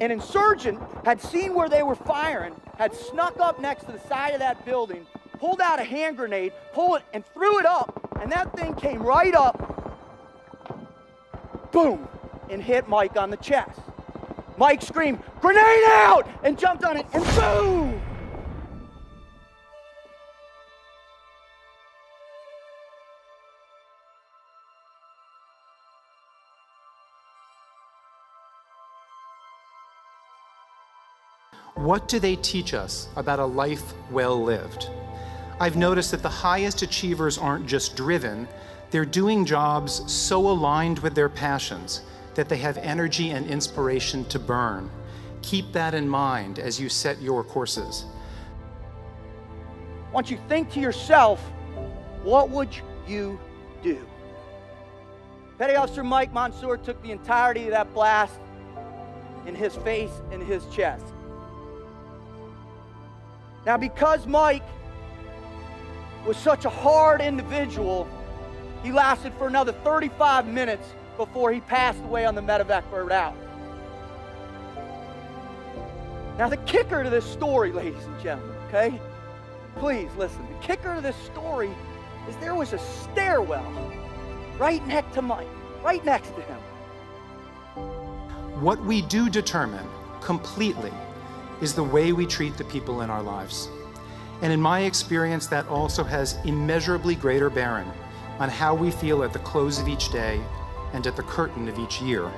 An insurgent had seen where they were firing, had snuck up next to the side of that building, pulled out a hand grenade, pulled it, and threw it up, and that thing came right up, boom, and hit Mike on the chest. Mike screamed, "Grenade out!" and jumped on it, and boom! What do they teach us about a life well lived? I've noticed that the highest achievers aren't just driven, they're doing jobs so aligned with their passions that they have energy and inspiration to burn. Keep that in mind as you set your courses. Once you think to yourself, what would you do? Petty Officer Mike Mansour took the entirety of that blast in his face and his chest. Now, because Mike was such a hard individual, he lasted for another 35 minutes before he passed away on the medevac route. Now, the kicker to this story, ladies and gentlemen, okay? Please listen. The kicker to this story is there was a stairwell right next to Mike, right next to him. What we do determine completely is the way we treat the people in our lives. And in my experience, that also has immeasurably greater bearing on how we feel at the close of each day and at the curtain of each year.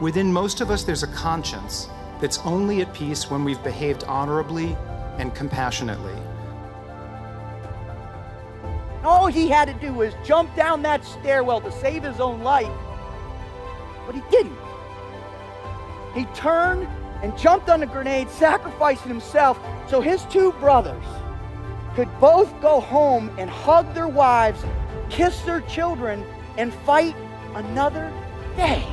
Within most of us, there's a conscience that's only at peace when we've behaved honorably and compassionately. All he had to do was jump down that stairwell to save his own life, but he didn't. He turned and jumped on the grenade, sacrificing himself so his two brothers could both go home and hug their wives, kiss their children, and fight another day.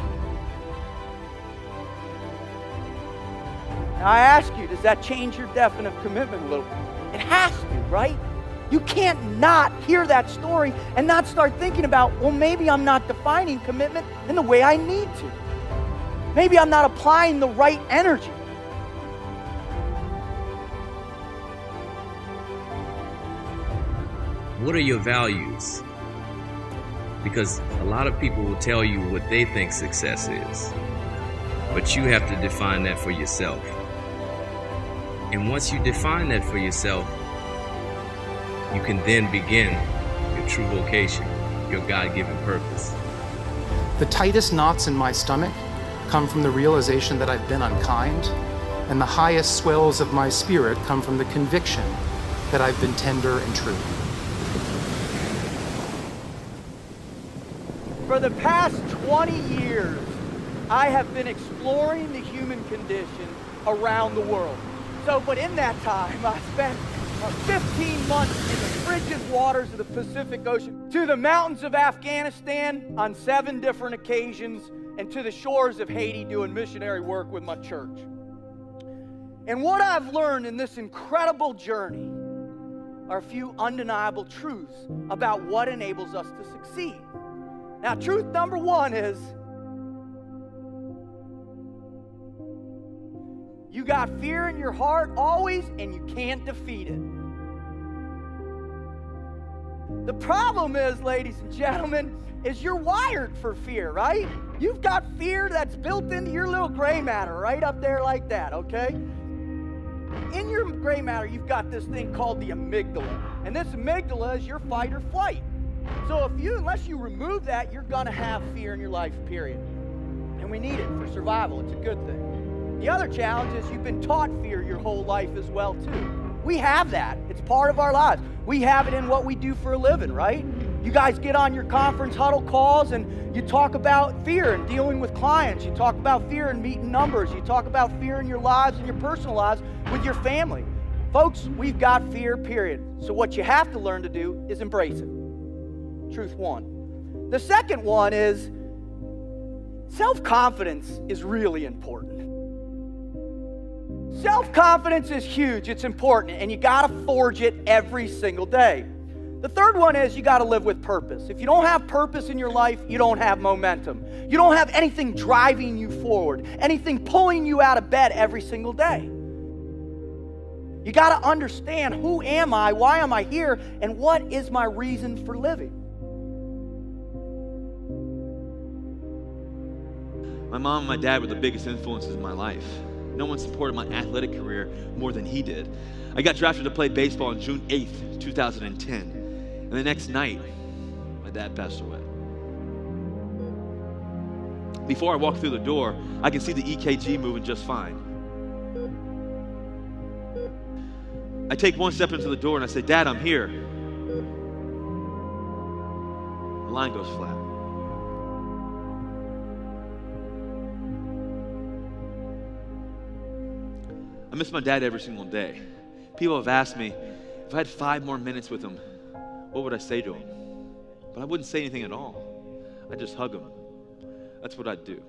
Now I ask you, does that change your definite commitment a little bit? It has to, right? You can't not hear that story and not start thinking about, well, maybe I'm not defining commitment in the way I need to. Maybe I'm not applying the right energy. What are your values? Because a lot of people will tell you what they think success is, but you have to define that for yourself. And once you define that for yourself, you can then begin your true vocation, your God-given purpose. The tightest knots in my stomach come from the realization that I've been unkind, and the highest swells of my spirit come from the conviction that I've been tender and true. For the past 20 years, I have been exploring the human condition around the world. But in that time, I spent 15 months in the frigid waters of the Pacific Ocean, to the mountains of Afghanistan on 7 different occasions, and to the shores of Haiti doing missionary work with my church. And what I've learned in this incredible journey are a few undeniable truths about what enables us to succeed. Now, truth number 1 is you got fear in your heart always, and you can't defeat it. The problem is, ladies and gentlemen, is you're wired for fear, right? You've got fear that's built into your little gray matter right up there like that, okay? In your gray matter, you've got this thing called the amygdala. And this amygdala is your fight or flight. So unless you remove that, you're gonna have fear in your life, period. And we need it for survival. It's a good thing. The other challenge is you've been taught fear your whole life as well, too. We have that. It's part of our lives. We have it in what we do for a living, right? You guys get on your conference huddle calls and you talk about fear and dealing with clients. You talk about fear and meeting numbers. You talk about fear in your lives and your personal lives with your family. Folks, we've got fear, period. So what you have to learn to do is embrace it. Truth 1. The second one is self-confidence is really important. Self-confidence is huge. It's important, and you got to forge it every single day. The third one is you got to live with purpose. If you don't have purpose in your life, you don't have momentum. You don't have anything driving you forward, anything pulling you out of bed every single day. You got to understand, who am I, why am I here, and what is my reason for living? My mom and my dad were the biggest influences in my life. No one supported my athletic career more than he did. I got drafted to play baseball on June 8th, 2010. And the next night, my dad passed away. Before I walk through the door, I can see the EKG moving just fine. I take one step into the door and I say, "Dad, I'm here." The line goes flat. I miss my dad every single day. People have asked me, if I had 5 more minutes with him, what would I say to him? But I wouldn't say anything at all. I'd just hug him. That's what I'd do.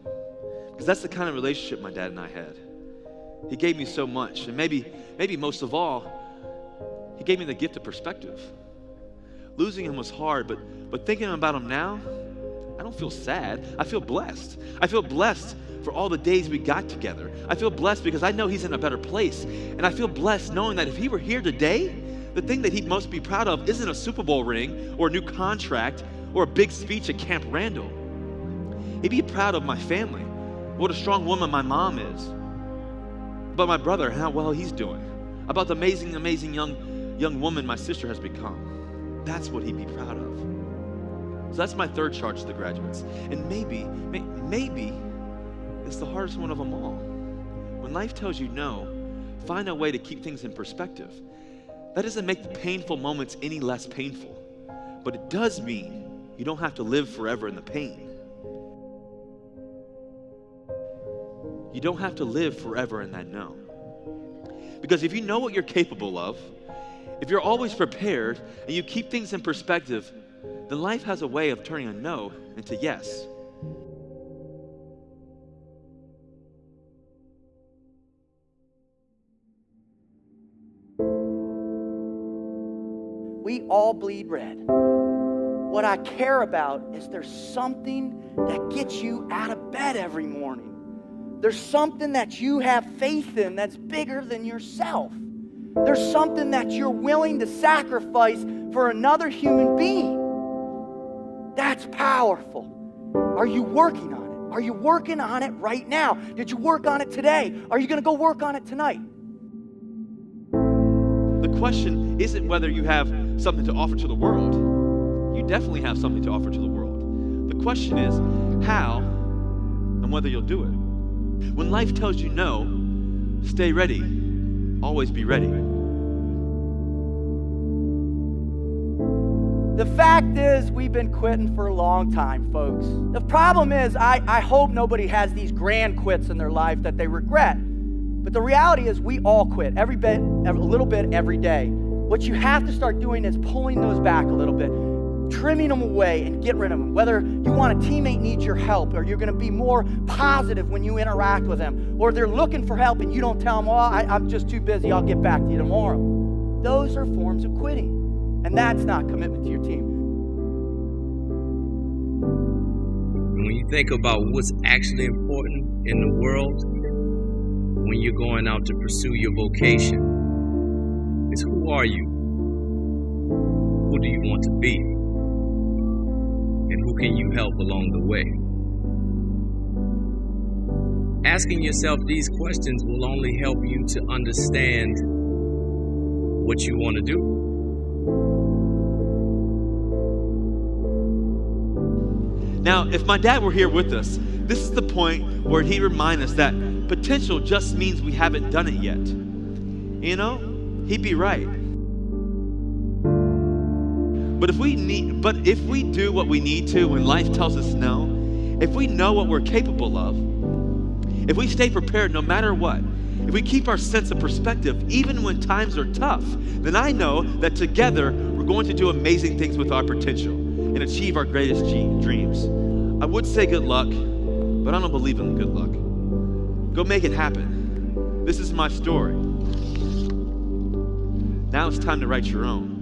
Because that's the kind of relationship my dad and I had. He gave me so much. And maybe most of all, he gave me the gift of perspective. Losing him was hard, but thinking about him now, I don't feel sad. I feel blessed. I feel blessed for all the days we got together. I feel blessed because I know he's in a better place. And I feel blessed knowing that if he were here today, the thing that he'd most be proud of isn't a Super Bowl ring or a new contract or a big speech at Camp Randall. He'd be proud of my family, what a strong woman my mom is, about my brother and how well he's doing, about the amazing, amazing young woman my sister has become. That's what he'd be proud of. So that's my third charge to the graduates. And maybe it's the hardest one of them all. When life tells you no, find a way to keep things in perspective. That doesn't make the painful moments any less painful, but it does mean you don't have to live forever in the pain. You don't have to live forever in that no. Because if you know what you're capable of, if you're always prepared and you keep things in perspective, then life has a way of turning a no into yes. We all bleed red. What I care about is there's something that gets you out of bed every morning. There's something that you have faith in that's bigger than yourself. There's something that you're willing to sacrifice for another human being. That's powerful. Are you working on it? Are you working on it right now? Did you work on it today? Are you going to go work on it tonight? The question isn't whether you have something to offer to the world. You definitely have something to offer to the world. The question is how and whether you'll do it. When life tells you no, stay ready. Always be ready. The fact is, we've been quitting for a long time, folks. The problem is, I hope nobody has these grand quits in their life that they regret. But the reality is, we all quit a little bit every day. What you have to start doing is pulling those back a little bit, trimming them away and get rid of them. Whether you want a teammate needs your help, or you're going to be more positive when you interact with them, or they're looking for help and you don't tell them, "Oh, I'm just too busy, I'll get back to you tomorrow." Those are forms of quitting, and that's not commitment to your team. When you think about what's actually important in the world, when you're going out to pursue your vocation, is who are you? Who do you want to be? And who can you help along the way? Asking yourself these questions will only help you to understand what you want to do. Now, if my dad were here with us, this is the point where he'd remind us that potential just means we haven't done it yet. You know, he'd be right. But if we do what we need to when life tells us no, if we know what we're capable of, if we stay prepared no matter what, if we keep our sense of perspective even when times are tough, then I know that together we're going to do amazing things with our potential and achieve our greatest dreams. I would say good luck, but I don't believe in good luck. Go make it happen. This is my story. Now it's time to write your own.